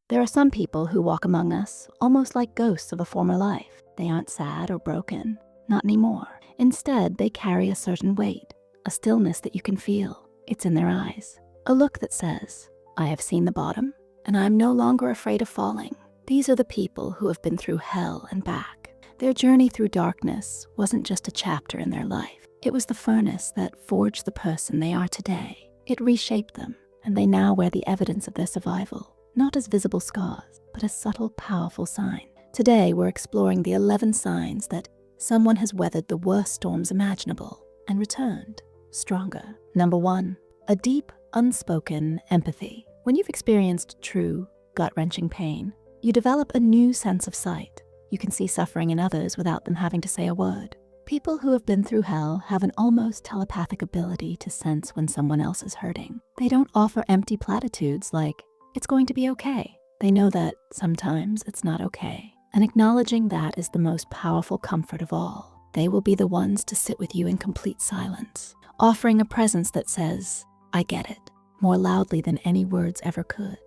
There are some people who walk among us almost like ghosts of a former life. They aren't sad or broken, not anymore. Instead, they carry a certain weight, a stillness that you can feel. It's in their eyes. A look that says, I have seen the bottom, and I am no longer afraid of falling. These are the people who have been through hell and back. Their journey through darkness wasn't just a chapter in their life. It was the furnace that forged the person they are today. It reshaped them, and they now wear the evidence of their survival, not as visible scars, but as subtle, powerful signs. Today, we're exploring the 11 signs that someone has weathered the worst storms imaginable and returned stronger. Number 1, a deep, unspoken empathy. When you've experienced true, gut-wrenching pain, you develop a new sense of sight. You can see suffering in others without them having to say a word. People who have been through hell have an almost telepathic ability to sense when someone else is hurting. They don't offer empty platitudes like, it's going to be okay. They know that sometimes it's not okay. And acknowledging that is the most powerful comfort of all. They will be the ones to sit with you in complete silence, offering a presence that says, I get it, more loudly than any words ever could.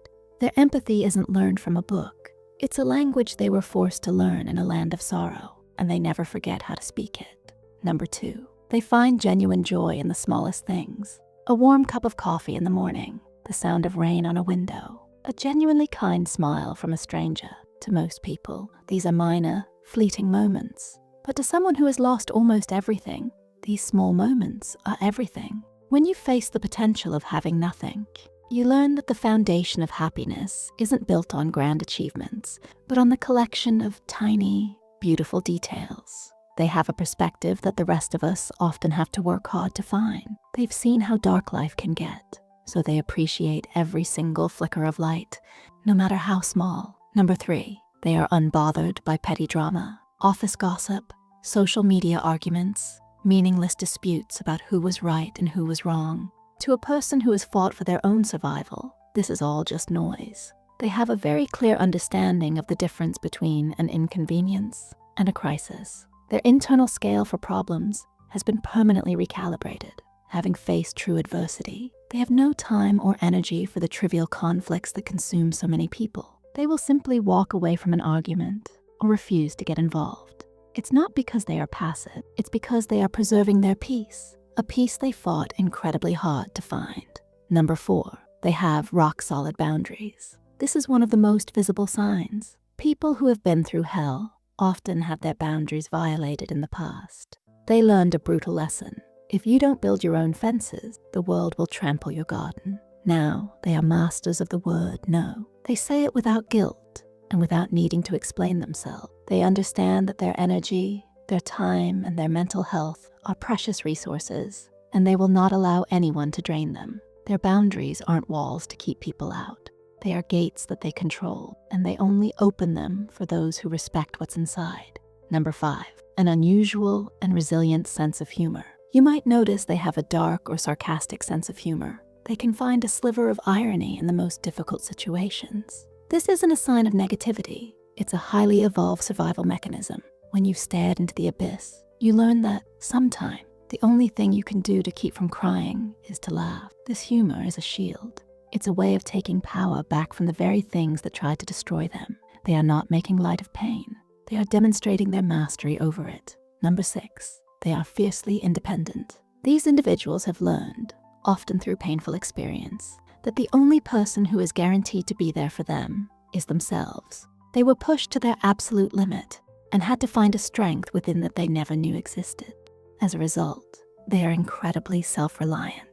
Their empathy isn't learned from a book. It's a language they were forced to learn in a land of sorrow, and they never forget how to speak it. Number 2, they find genuine joy in the smallest things. A warm cup of coffee in the morning, the sound of rain on a window, a genuinely kind smile from a stranger. To most people, these are minor, fleeting moments. But to someone who has lost almost everything, these small moments are everything. When you face the potential of having nothing, you learn that the foundation of happiness isn't built on grand achievements, but on the collection of tiny, beautiful details. They have a perspective that the rest of us often have to work hard to find. They've seen how dark life can get, so they appreciate every single flicker of light, no matter how small. Number 3, they are unbothered by petty drama, office gossip, social media arguments, meaningless disputes about who was right and who was wrong. To a person who has fought for their own survival, this is all just noise. They have a very clear understanding of the difference between an inconvenience and a crisis. Their internal scale for problems has been permanently recalibrated. Having faced true adversity, they have no time or energy for the trivial conflicts that consume so many people. They will simply walk away from an argument or refuse to get involved. It's not because they are passive, it's because they are preserving their peace, a peace they fought incredibly hard to find. Number 4, they have rock-solid boundaries. This is one of the most visible signs. People who have been through hell often have their boundaries violated in the past. They learned a brutal lesson. If you don't build your own fences, the world will trample your garden. Now, they are masters of the word no. They say it without guilt and without needing to explain themselves. They understand that their energy, their time, and their mental health are precious resources, and they will not allow anyone to drain them. Their boundaries aren't walls to keep people out. They are gates that they control, and they only open them for those who respect what's inside. Number 5, an unusual and resilient sense of humor. You might notice they have a dark or sarcastic sense of humor. They can find a sliver of irony in the most difficult situations. This isn't a sign of negativity. It's a highly evolved survival mechanism. When you've stared into the abyss, you learn that sometimes the only thing you can do to keep from crying is to laugh. This humor is a shield. It's a way of taking power back from the very things that tried to destroy them. They are not making light of pain. They are demonstrating their mastery over it. Number 6, they are fiercely independent. These individuals have learned, often through painful experience, that the only person who is guaranteed to be there for them is themselves. They were pushed to their absolute limit and had to find a strength within that they never knew existed. As a result, they are incredibly self-reliant.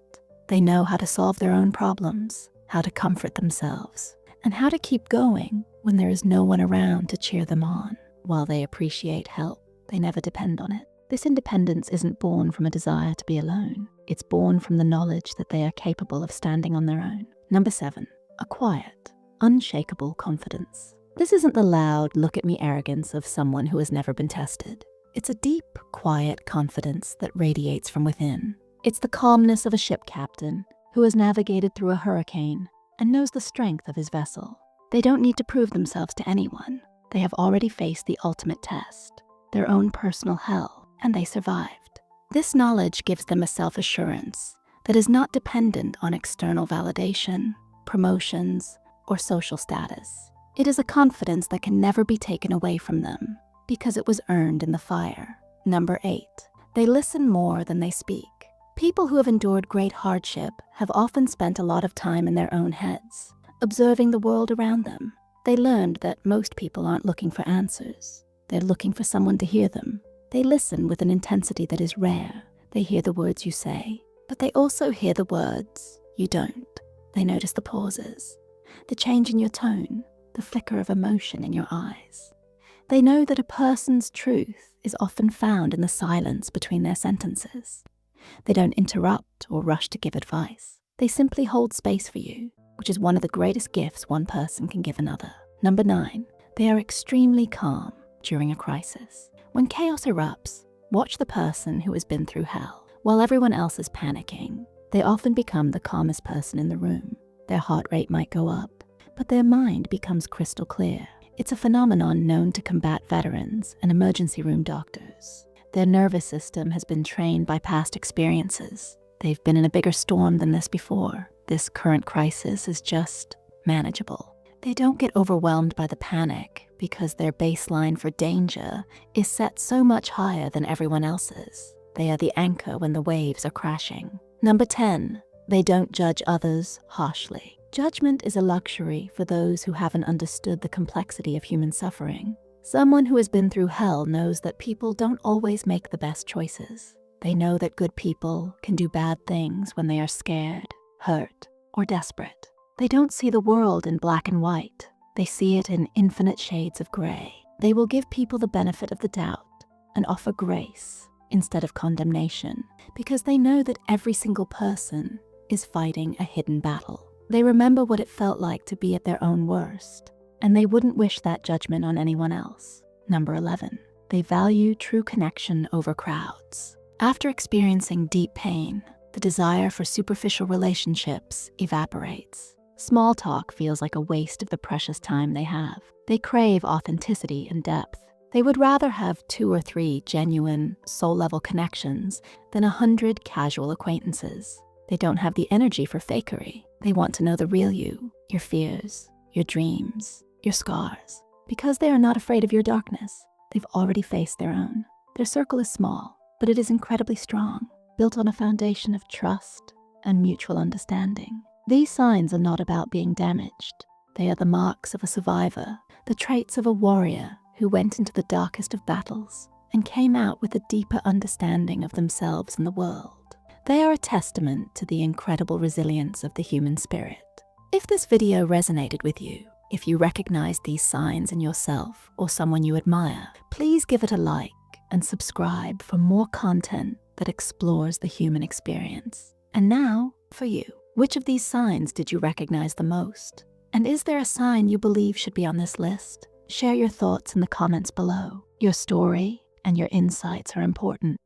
They know how to solve their own problems, how to comfort themselves, and how to keep going when there is no one around to cheer them on. While they appreciate help, they never depend on it. This independence isn't born from a desire to be alone. It's born from the knowledge that they are capable of standing on their own. Number 7, a quiet, unshakable confidence. This isn't the loud, look-at-me arrogance of someone who has never been tested. It's a deep, quiet confidence that radiates from within. It's the calmness of a ship captain who has navigated through a hurricane and knows the strength of his vessel. They don't need to prove themselves to anyone. They have already faced the ultimate test, their own personal hell, and they survived. This knowledge gives them a self-assurance that is not dependent on external validation, promotions, or social status. It is a confidence that can never be taken away from them because it was earned in the fire. Number 8, they listen more than they speak. People who have endured great hardship have often spent a lot of time in their own heads, observing the world around them. They learned that most people aren't looking for answers. They're looking for someone to hear them. They listen with an intensity that is rare. They hear the words you say, but they also hear the words you don't. They notice the pauses, the change in your tone, the flicker of emotion in your eyes. They know that a person's truth is often found in the silence between their sentences. They don't interrupt or rush to give advice. They simply hold space for you, which is one of the greatest gifts one person can give another. Number 9, they are extremely calm during a crisis. When chaos erupts, watch the person who has been through hell. While everyone else is panicking, they often become the calmest person in the room. Their heart rate might go up, but their mind becomes crystal clear. It's a phenomenon known to combat veterans and emergency room doctors. Their nervous system has been trained by past experiences. They've been in a bigger storm than this before. This current crisis is just manageable. They don't get overwhelmed by the panic because their baseline for danger is set so much higher than everyone else's. They are the anchor when the waves are crashing. Number 10, they don't judge others harshly. Judgment is a luxury for those who haven't understood the complexity of human suffering. Someone who has been through hell knows that people don't always make the best choices. They know that good people can do bad things when they are scared, hurt, or desperate. They don't see the world in black and white. They see it in infinite shades of gray. They will give people the benefit of the doubt and offer grace instead of condemnation because they know that every single person is fighting a hidden battle. They remember what it felt like to be at their own worst, and they wouldn't wish that judgment on anyone else. Number 11, they value true connection over crowds. After experiencing deep pain, the desire for superficial relationships evaporates. Small talk feels like a waste of the precious time they have. They crave authenticity and depth. They would rather have 2 or 3 genuine, soul-level connections than 100 casual acquaintances. They don't have the energy for fakery. They want to know the real you, your fears, your dreams, your scars. Because they are not afraid of your darkness, they've already faced their own. Their circle is small, but it is incredibly strong, built on a foundation of trust and mutual understanding. These signs are not about being damaged. They are the marks of a survivor, the traits of a warrior who went into the darkest of battles and came out with a deeper understanding of themselves and the world. They are a testament to the incredible resilience of the human spirit. If this video resonated with you, if you recognize these signs in yourself or someone you admire, please give it a like and subscribe for more content that explores the human experience. And now, for you. Which of these signs did you recognize the most? And is there a sign you believe should be on this list? Share your thoughts in the comments below. Your story and your insights are important.